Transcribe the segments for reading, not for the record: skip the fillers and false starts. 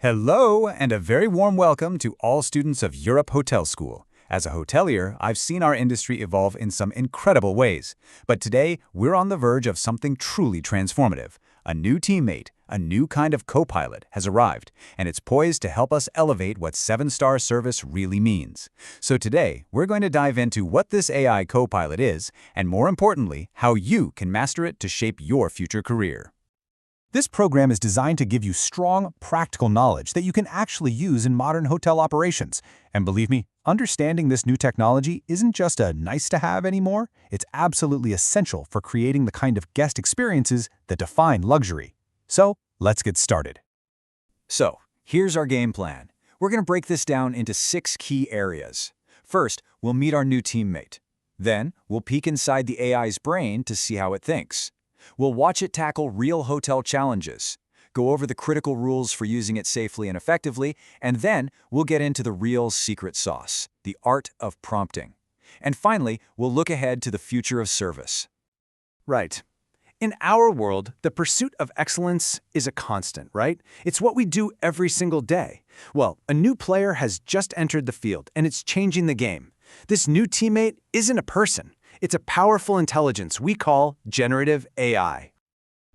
Hello, and a very warm welcome to all students of Europe Hotel School. As a hotelier, I've seen our industry evolve in some incredible ways. But today, we're on the verge of something truly transformative. A new teammate, a new kind of co-pilot has arrived, and it's poised to help us elevate what 7-star service really means. So today, we're going to dive into what this AI co-pilot is, and more importantly, how you can master it to shape your future career. This program is designed to give you strong, practical knowledge that you can actually use in modern hotel operations. And believe me, understanding this new technology isn't just a nice-to-have anymore, it's absolutely essential for creating the kind of guest experiences that define luxury. So, let's get started. So, here's our game plan. We're going to break this down into 6 key areas. First, we'll meet our new teammate. Then, we'll peek inside the AI's brain to see how it thinks. We'll watch it tackle real hotel challenges, go over the critical rules for using it safely and effectively, and then we'll get into the real secret sauce, the art of prompting. And finally, we'll look ahead to the future of service. Right. In our world, the pursuit of excellence is a constant, right? It's what we do every single day. Well, a new player has just entered the field, and it's changing the game. This new teammate isn't a person. It's a powerful intelligence we call generative AI.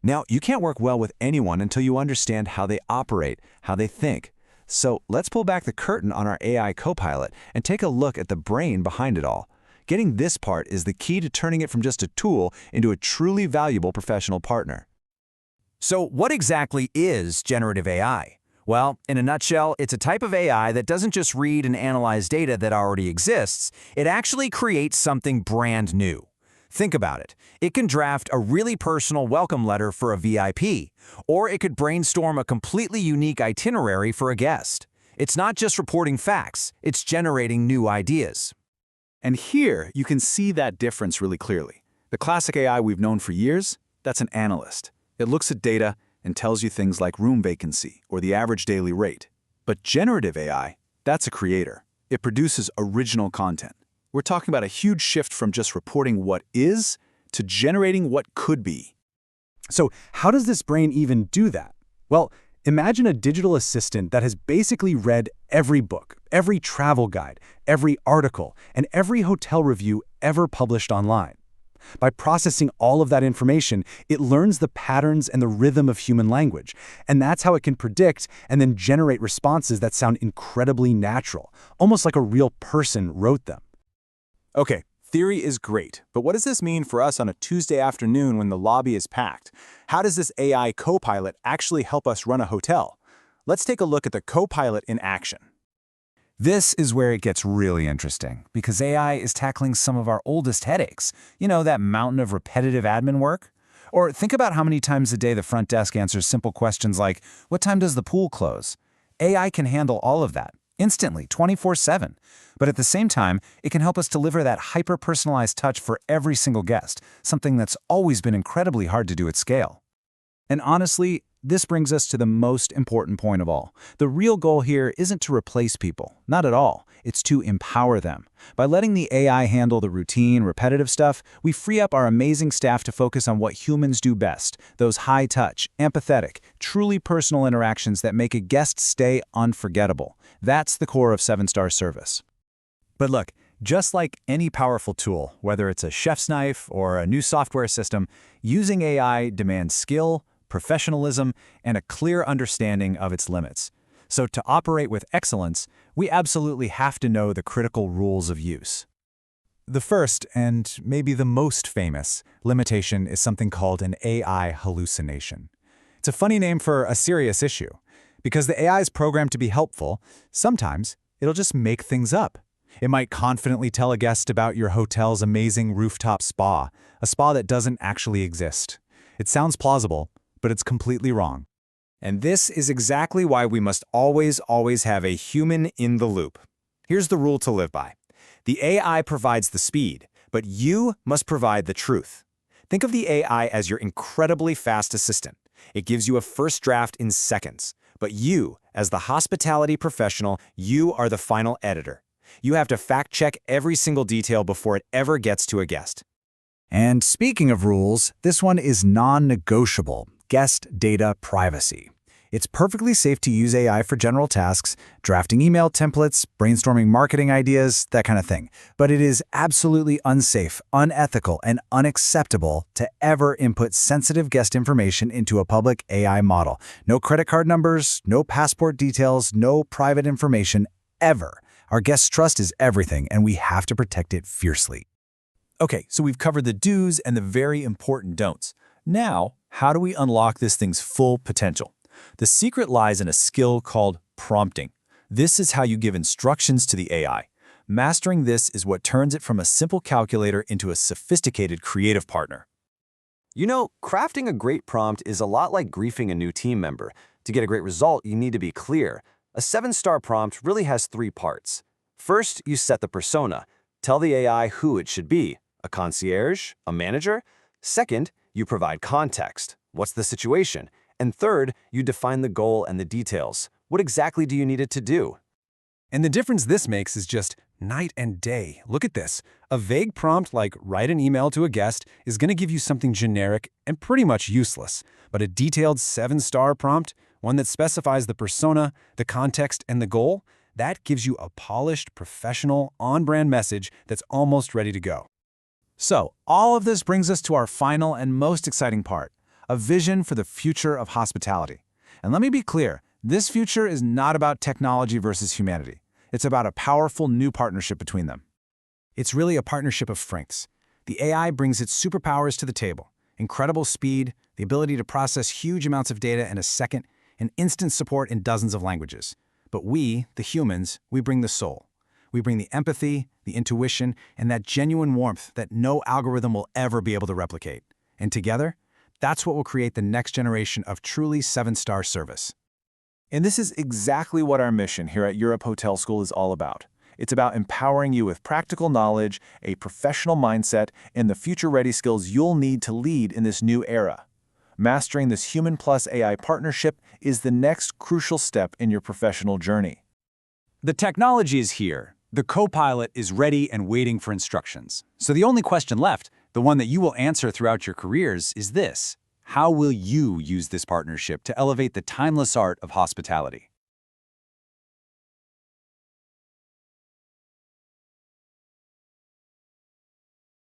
Now, you can't work well with anyone until you understand how they operate, how they think. So let's pull back the curtain on our AI copilot and take a look at the brain behind it all. Getting this part is the key to turning it from just a tool into a truly valuable professional partner. So what exactly is generative AI? Well, in a nutshell, it's a type of AI that doesn't just read and analyze data that already exists, it actually creates something brand new. Think about it. It can draft a really personal welcome letter for a VIP, or it could brainstorm a completely unique itinerary for a guest. It's not just reporting facts, it's generating new ideas. And here, you can see that difference really clearly. The classic AI we've known for years, that's an analyst. It looks at data and tells you things like room vacancy or the average daily rate. But generative AI, that's a creator. It produces original content. We're talking about a huge shift from just reporting what is to generating what could be. So how does this brain even do that? Well, imagine a digital assistant that has basically read every book, every travel guide, every article, and every hotel review ever published online. By processing all of that information, it learns the patterns and the rhythm of human language, and that's how it can predict and then generate responses that sound incredibly natural, almost like a real person wrote them. Okay, theory is great, but what does this mean for us on a Tuesday afternoon when the lobby is packed? How does this AI co-pilot actually help us run a hotel? Let's take a look at the co-pilot in action. This is where it gets really interesting, because AI is tackling some of our oldest headaches. You know, that mountain of repetitive admin work? Or think about how many times a day the front desk answers simple questions like, what time does the pool close? AI can handle all of that, instantly, 24/7. But at the same time, it can help us deliver that hyper-personalized touch for every single guest, something that's always been incredibly hard to do at scale. And honestly, this brings us to the most important point of all. The real goal here isn't to replace people, not at all. It's to empower them. By letting the AI handle the routine, repetitive stuff, we free up our amazing staff to focus on what humans do best, those high-touch, empathetic, truly personal interactions that make a guest stay unforgettable. That's the core of 7-star service. But look, just like any powerful tool, whether it's a chef's knife or a new software system, using AI demands skill, professionalism, and a clear understanding of its limits. So to operate with excellence, we absolutely have to know the critical rules of use. The first, and maybe the most famous, limitation is something called an AI hallucination. It's a funny name for a serious issue. Because the AI is programmed to be helpful, sometimes it'll just make things up. It might confidently tell a guest about your hotel's amazing rooftop spa, a spa that doesn't actually exist. It sounds plausible, but it's completely wrong. And this is exactly why we must always have a human in the loop. Here's the rule to live by. The AI provides the speed, but you must provide the truth. Think of the AI as your incredibly fast assistant. It gives you a first draft in seconds. But you, as the hospitality professional, you are the final editor. You have to fact-check every single detail before it ever gets to a guest. And speaking of rules, this one is non-negotiable: guest data privacy. It's perfectly safe to use AI for general tasks, drafting email templates, brainstorming marketing ideas, that kind of thing. But it is absolutely unsafe, unethical, and unacceptable to ever input sensitive guest information into a public AI model. No credit card numbers, no passport details, no private information, ever. Our guests' trust is everything, and we have to protect it fiercely. Okay, so we've covered the do's and the very important don'ts. Now, how do we unlock this thing's full potential? The secret lies in a skill called prompting. This is how you give instructions to the AI. Mastering this is what turns it from a simple calculator into a sophisticated creative partner. You know, crafting a great prompt is a lot like briefing a new team member. To get a great result, you need to be clear. A 7-star prompt really has 3 parts. First, you set the persona. Tell the AI who it should be. A concierge? A manager? Second, you provide context. What's the situation? And third, you define the goal and the details. What exactly do you need it to do? And the difference this makes is just night and day. Look at this. A vague prompt like write an email to a guest is going to give you something generic and pretty much useless. But a detailed 7-star prompt, one that specifies the persona, the context, and the goal, that gives you a polished, professional, on-brand message that's almost ready to go. So, all of this brings us to our final and most exciting part, a vision for the future of hospitality. And let me be clear, this future is not about technology versus humanity. It's about a powerful new partnership between them. It's really a partnership of strengths. The AI brings its superpowers to the table: incredible speed, the ability to process huge amounts of data in a second, and instant support in dozens of languages. But we, the humans, we bring the soul. We bring the empathy, the intuition, and that genuine warmth that no algorithm will ever be able to replicate. And together, that's what will create the next generation of truly 7-star service. And this is exactly what our mission here at Europe Hotel School is all about. It's about empowering you with practical knowledge, a professional mindset, and the future-ready skills you'll need to lead in this new era. Mastering this human plus AI partnership is the next crucial step in your professional journey. The technology is here. The co-pilot is ready and waiting for instructions. So the only question left, the one that you will answer throughout your careers, is this: how will you use this partnership to elevate the timeless art of hospitality?